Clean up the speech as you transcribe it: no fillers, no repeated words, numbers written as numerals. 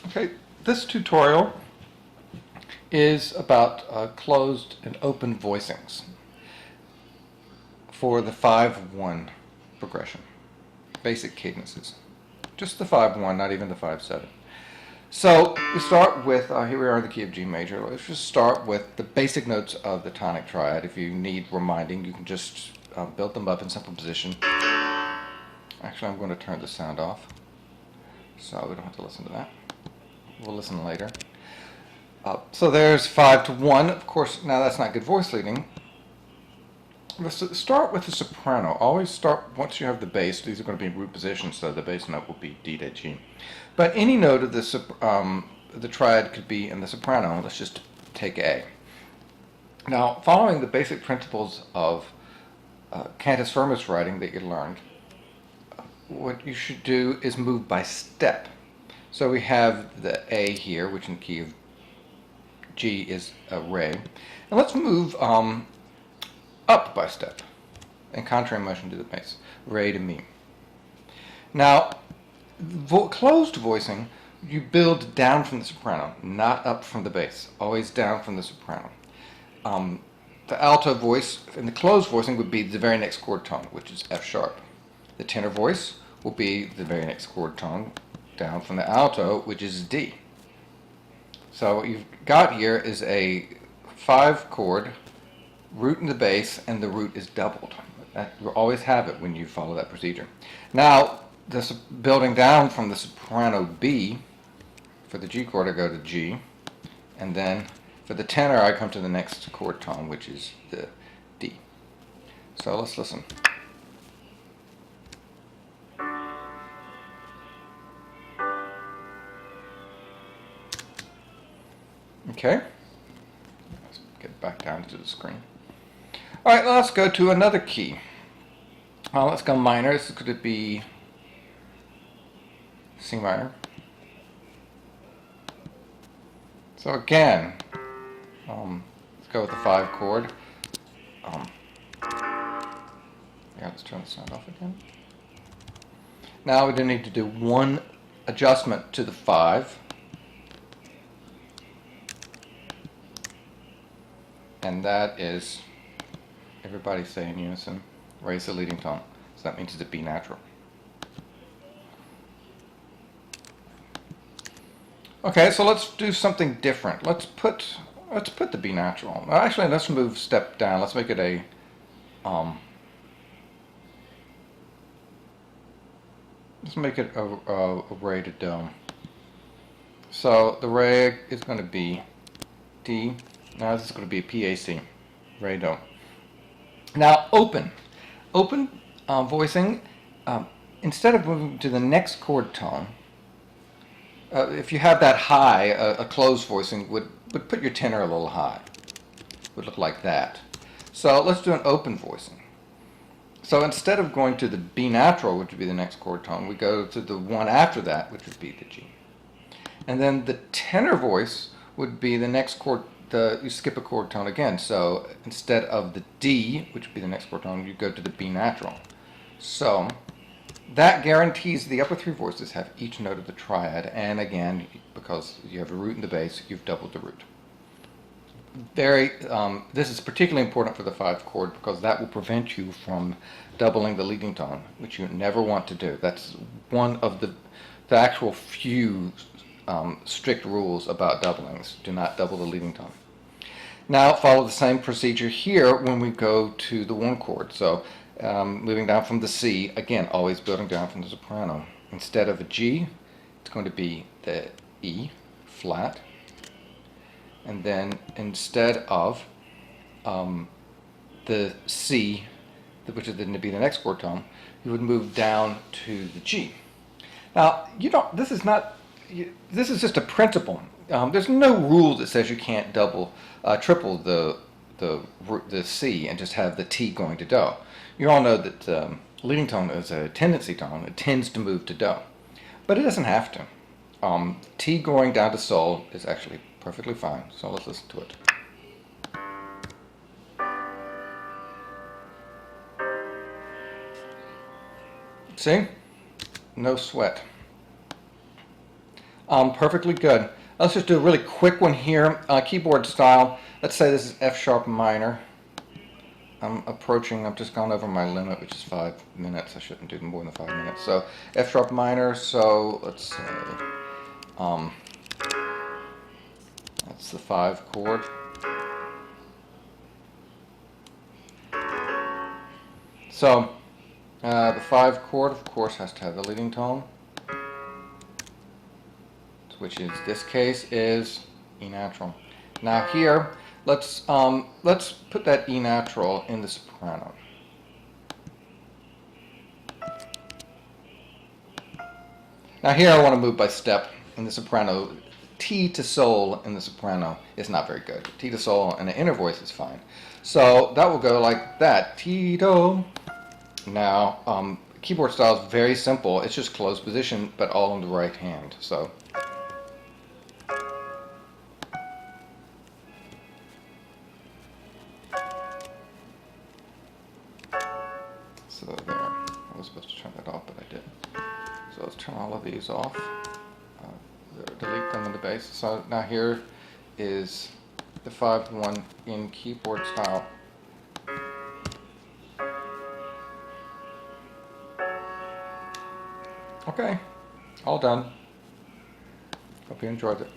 Okay, this tutorial is about closed and open voicings for the 5-1 progression, basic cadences. Just the 5-1, not even the 5-7. So we start with, here we are in the key of G major. Let's just start with the basic notes of the tonic triad. If you need reminding, you can just build them up in simple position. Actually, I'm going to turn the sound off, so we don't have to listen to that. We'll listen later. So there's 5-1. Of course, now that's not good voice leading. Let's start with the soprano. Always start, once you have the bass, these are going to be in root positions, so the bass note will be D to G. But any note of the triad could be in the soprano. Let's just take A. Now, following the basic principles of cantus firmus writing that you learned, what you should do is move by step. So we have the A here, which in the key of G is a re. And let's move up by step in contrary motion to the bass, re to mi. Now, closed voicing, you build down from the soprano, not up from the bass, always down from the soprano. The alto voice in the closed voicing would be the very next chord tone, which is F sharp. The tenor voice will be the very next chord tone down from the alto, which is D. So what you've got here is a 5 chord, root in the bass, and the root is doubled. You'll always have it when you follow that procedure. Now, this building down from the soprano B, for the G chord I go to G, and then for the tenor I come to the next chord tone, which is the D. So let's listen. Okay, let's get back down to the screen. All right, let's go to another key. Let's go minor. This is going to be C minor. So again, let's go with the 5 chord. Let's turn the sound off again. Now we do need to do one adjustment to the 5. And that is, everybody say in unison, raise the leading tone. So that means it's a B natural. Okay, so let's do something different. Let's put the B natural. Actually, let's move step down. Let's make it a re to do. So the re is going to be D. Now this is going to be a PAC, re do. Now open voicing. Instead of moving to the next chord tone, if you have that high, a closed voicing would put your tenor a little high. Would look like that. So let's do an open voicing. So instead of going to the B natural, which would be the next chord tone, we go to the one after that, which would be the G. And then the tenor voice would be the next chord. You skip a chord tone again. So instead of the D, which would be the next chord tone, you go to the B natural. So that guarantees the upper 3 voices have each note of the triad, and again, because you have a root in the bass, you've doubled the root. This is particularly important for the 5 chord because that will prevent you from doubling the leading tone, which you never want to do. That's one of the actual few strict rules about doublings. Do not double the leading tone. Now follow the same procedure here when we go to the 1 chord. So moving down from the C, again, always building down from the soprano. Instead of a G, it's going to be the E flat. And then instead of the C, which is going to be the next chord tone, you would move down to the G. Now, this is just a principle. There's no rule that says you can't triple the C and just have the T going to do. You all know that leading tone is a tendency tone. It tends to move to do, but it doesn't have to. T going down to sol is actually perfectly fine. So let's listen to it. See? No sweat. Perfectly good. Let's just do a really quick one here. Keyboard style. Let's say this is F sharp minor. I'm just gone over my limit, which is 5 minutes. I shouldn't do more than 5 minutes. So F sharp minor, so let's say, that's the 5 chord. So the 5 chord, of course, has to have the leading tone, which in this case is E natural. Now here, let's put that E natural in the soprano. Now here I want to move by step in the soprano. T to sol in the soprano is not very good. T to sol in the inner voice is fine. So that will go like that. T do. Now keyboard style is very simple. It's just closed position, but all in the right hand. So there. I was supposed to turn that off, but I didn't. So let's turn all of these off. Delete them in the bass. So now here is the 5-1 in keyboard style. Okay, all done. Hope you enjoyed it.